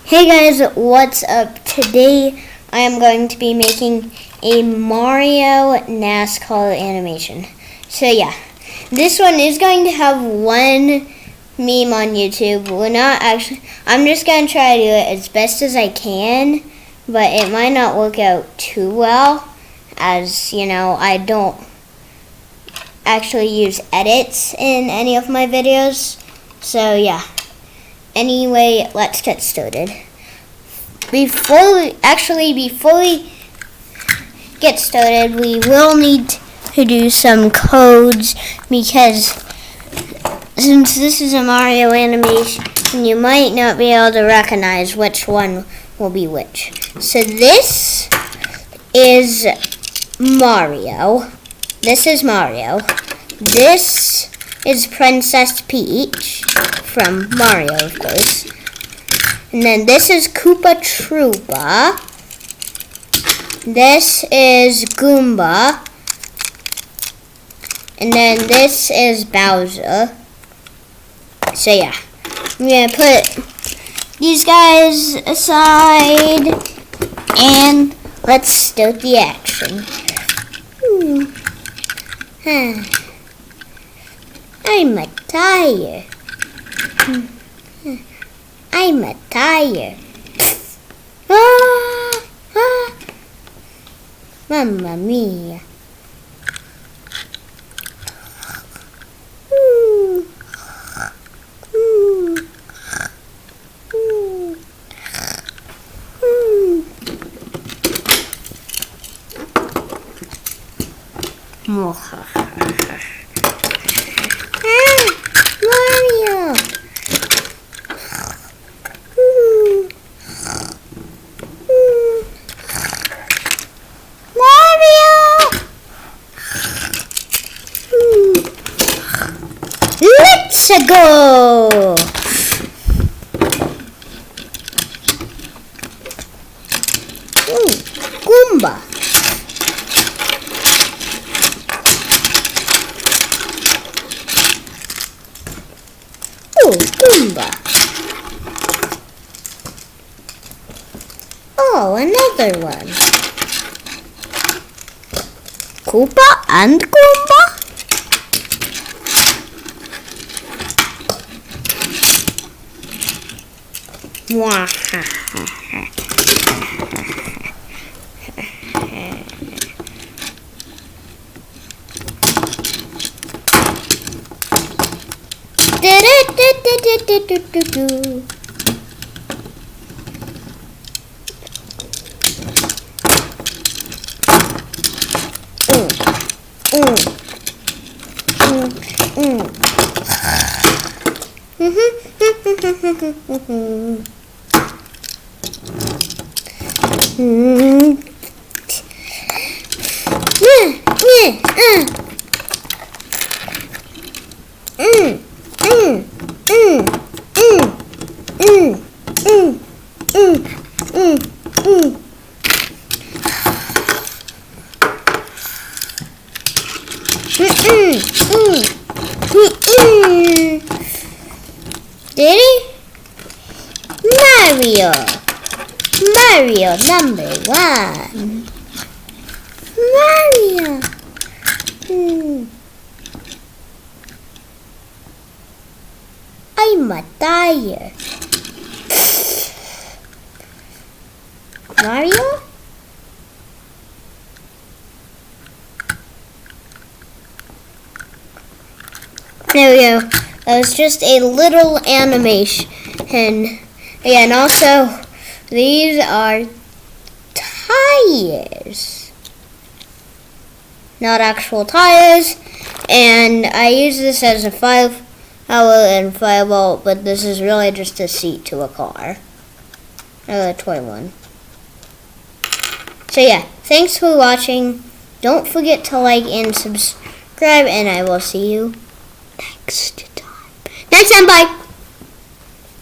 Hey guys, what's up? Today I am going to be making a Mario NASCAR animation. So yeah, this one is going to have one meme on YouTube. I'm just going to try to do it as best as I can, but it might not work out too well, as you know, I don't actually use edits in any of my videos. So yeah. Anyway, let's get started. Before we get started, we will need to do some codes, because since this is a Mario animation, you might not be able to recognize which one will be which. So this is Mario. This is Mario. This is Princess Peach. From Mario, of course. And then this is Koopa Troopa. This is Goomba. And then this is Bowser. So yeah, I'm going to put these guys aside and let's start the action. I'm a tire. I'm a tire. Mamma mia. Mario. Let's go! Goomba. Goomba. Oh, another one. Koopa and Goomba? Did he? Mario number one. Mario. I'm a tire. Mario? There we go. That was just a little animation. And also, these are tires. Not actual tires. And I use this as a 5-hour and 5-volt, but this is really just a seat to a car. A toy one. So yeah, thanks for watching. Don't forget to like and subscribe, and I will see you next time. Bye.